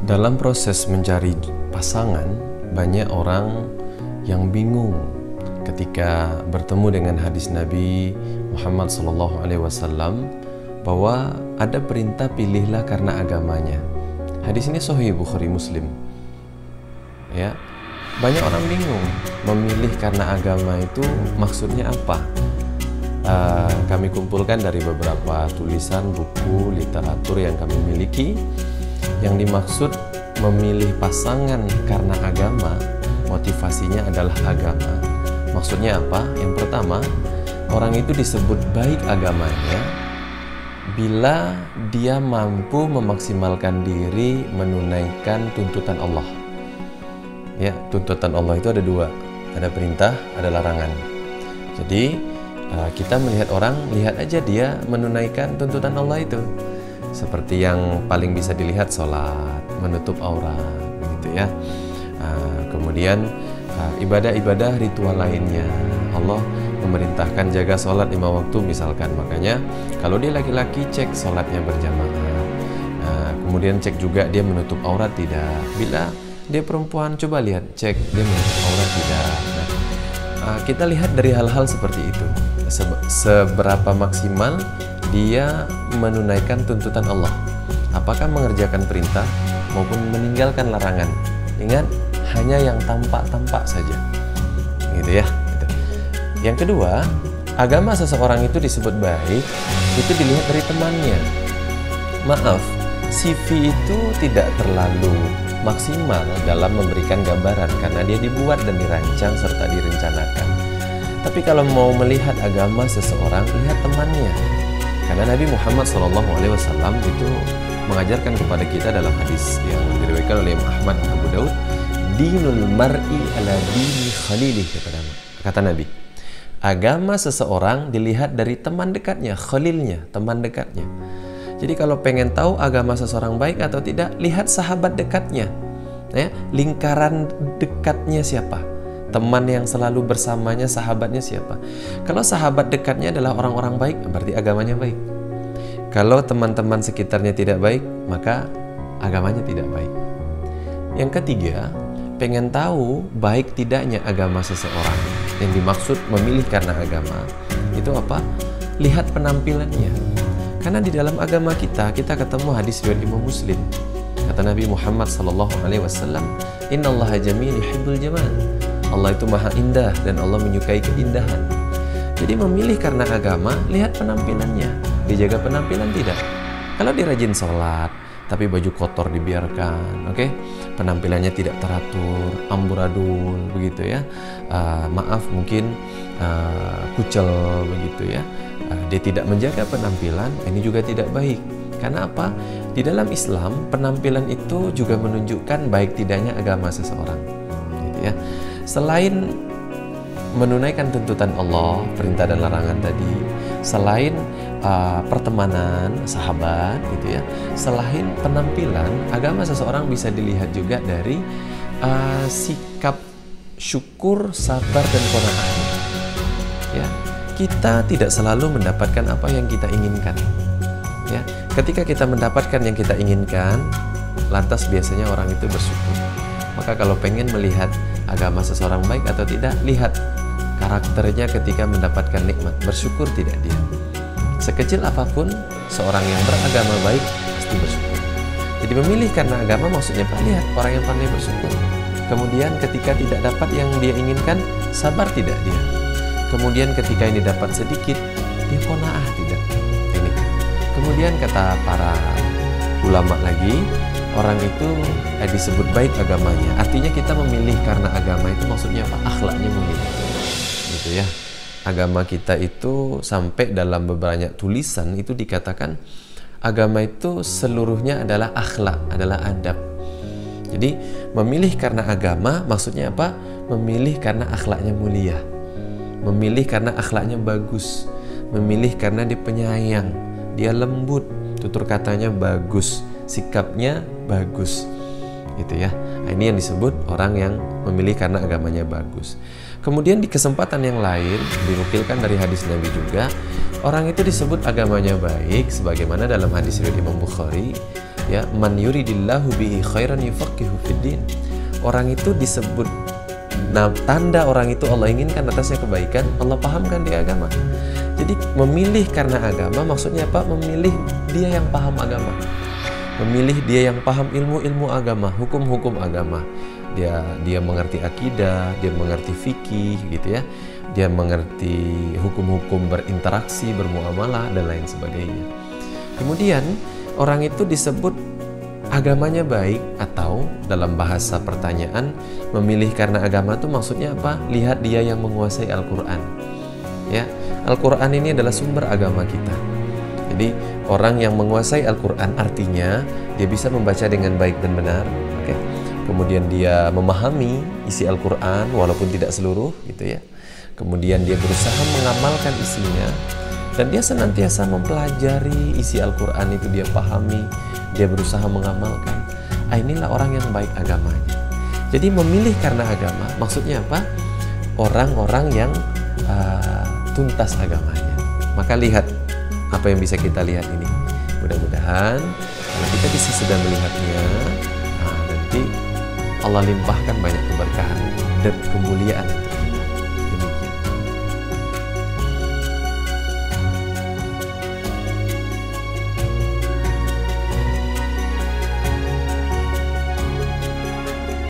Dalam proses mencari pasangan, banyak orang yang bingung ketika bertemu dengan hadis Nabi Muhammad SAW bahwa ada perintah pilihlah karena agamanya. Hadis ini Sahih Bukhari Muslim. Ya, banyak orang bingung memilih karena agama itu maksudnya apa. Kami kumpulkan dari beberapa tulisan, buku, literatur yang kami miliki. Yang dimaksud memilih pasangan karena agama, motivasinya adalah agama. Maksudnya apa? Yang pertama, orang itu disebut baik agamanya bila dia mampu memaksimalkan diri menunaikan tuntutan Allah. Ya, tuntutan Allah itu ada dua, ada perintah, ada larangan. Jadi kita melihat orang, lihat aja dia menunaikan tuntutan Allah itu. Seperti yang paling bisa dilihat sholat, menutup aurat, gitu ya. Kemudian ibadah-ibadah ritual lainnya, Allah memerintahkan jaga sholat 5 waktu misalkan. Makanya kalau dia laki-laki cek sholatnya berjamaah. Kemudian cek juga dia menutup aurat tidak. Bila dia perempuan, coba lihat, cek dia menutup aurat tidak. Kita lihat dari hal-hal seperti itu, seberapa maksimal dia menunaikan tuntutan Allah, apakah mengerjakan perintah maupun meninggalkan larangan. Ingat, hanya yang tampak-tampak saja, gitu ya. Yang kedua, agama seseorang itu disebut baik, itu dilihat dari temannya. Maaf, CV itu tidak terlalu maksimal dalam memberikan gambaran karena dia dibuat dan dirancang serta direncanakan. Tapi kalau mau melihat agama seseorang, lihat temannya. Karena Nabi Muhammad SAW itu mengajarkan kepada kita dalam hadis yang diriwayatkan oleh Ahmad dan Abu Daud, dinul mar'i ala dini khalilih, kata Nabi. Agama seseorang dilihat dari teman dekatnya, khalilnya, teman dekatnya. Jadi kalau pengen tahu agama seseorang baik atau tidak, lihat sahabat dekatnya, ya, lingkaran dekatnya siapa, teman yang selalu bersamanya, sahabatnya siapa. Kalau sahabat dekatnya adalah orang-orang baik, berarti agamanya baik. Kalau teman-teman sekitarnya tidak baik, maka agamanya tidak baik. Yang ketiga, pengen tahu baik tidaknya agama seseorang. Yang dimaksud memilih karena agama itu apa? Lihat penampilannya. Karena di dalam agama kita ketemu hadis riwayat Imam Muslim. Kata Nabi Muhammad SAW, Innallaha jamil yuhibbul jamal. Allah itu maha indah dan Allah menyukai keindahan. Jadi memilih karena agama, lihat penampilannya. Dijaga penampilan tidak? Kalau dia rajin sholat, tapi baju kotor dibiarkan, oke? Penampilannya tidak teratur, amburadul, begitu ya. Maaf, mungkin kucel, begitu ya. Dia tidak menjaga penampilan, ini juga tidak baik. Karena apa? Di dalam Islam, penampilan itu juga menunjukkan baik tidaknya agama seseorang, gitu ya. Selain menunaikan tuntutan Allah, perintah dan larangan tadi, selain pertemanan, sahabat, gitu ya, selain penampilan, agama seseorang bisa dilihat juga dari sikap syukur, sabar dan qanaah. Ya, kita tidak selalu mendapatkan apa yang kita inginkan. Ya, ketika kita mendapatkan yang kita inginkan, lantas biasanya orang itu bersyukur. Maka kalau pengen melihat agama seseorang baik atau tidak, lihat karakternya ketika mendapatkan nikmat, bersyukur tidak dia. Sekecil apapun, seorang yang beragama baik pasti bersyukur. Jadi memilih karena agama maksudnya Pak, lihat orang yang pandai bersyukur. Kemudian ketika tidak dapat yang dia inginkan, sabar tidak dia. Kemudian ketika ini dapat sedikit, dia qanaah tidak. Ini. Kemudian kata para ulama lagi, orang itu disebut baik agamanya. Artinya kita memilih karena agama itu maksudnya apa? Akhlaknya memilih. Gitu ya. Agama kita itu sampai dalam beberapa tulisan itu dikatakan agama itu seluruhnya adalah akhlak, adalah adab. Jadi memilih karena agama maksudnya apa? Memilih karena akhlaknya mulia. Memilih karena akhlaknya bagus. Memilih karena dia penyayang, dia lembut, tutur katanya bagus, sikapnya bagus, gitu ya. Nah, ini yang disebut orang yang memilih karena agamanya bagus. Kemudian di kesempatan yang lain dinukilkan dari hadis Nabi juga, orang itu disebut agamanya baik sebagaimana dalam hadis riwayat Imam Bukhari, Ya, man yuridillahu bihi khairan yufaqihu fiddin. Orang itu disebut, nah, tanda orang itu Allah inginkan atasnya kebaikan, Allah pahamkan di agama. Jadi memilih karena agama maksudnya apa? Memilih dia yang paham agama, memilih dia yang paham ilmu-ilmu agama, hukum-hukum agama. Dia mengerti akidah, dia mengerti fikih gitu ya, dia mengerti hukum-hukum berinteraksi, bermuamalah dan lain sebagainya. Kemudian orang itu disebut agamanya baik, atau dalam bahasa pertanyaan, memilih karena agama itu maksudnya apa? Lihat dia yang menguasai Al-Quran. Ya, Al-Quran ini adalah sumber agama kita. Jadi orang yang menguasai Al-Quran artinya dia bisa membaca dengan baik dan benar. Oke. Kemudian dia memahami isi Al-Quran walaupun tidak seluruh gitu ya. Kemudian dia berusaha mengamalkan isinya, dan dia senantiasa mempelajari isi Al-Quran itu, dia pahami, dia berusaha mengamalkan. Inilah orang yang baik agamanya. Jadi memilih karena agama maksudnya apa? Orang-orang yang tuntas agamanya. Maka lihat apa yang bisa kita lihat ini. Mudah-mudahan kalau kita bisa sudah melihatnya, nanti Allah limpahkan banyak keberkahan dan kemuliaan.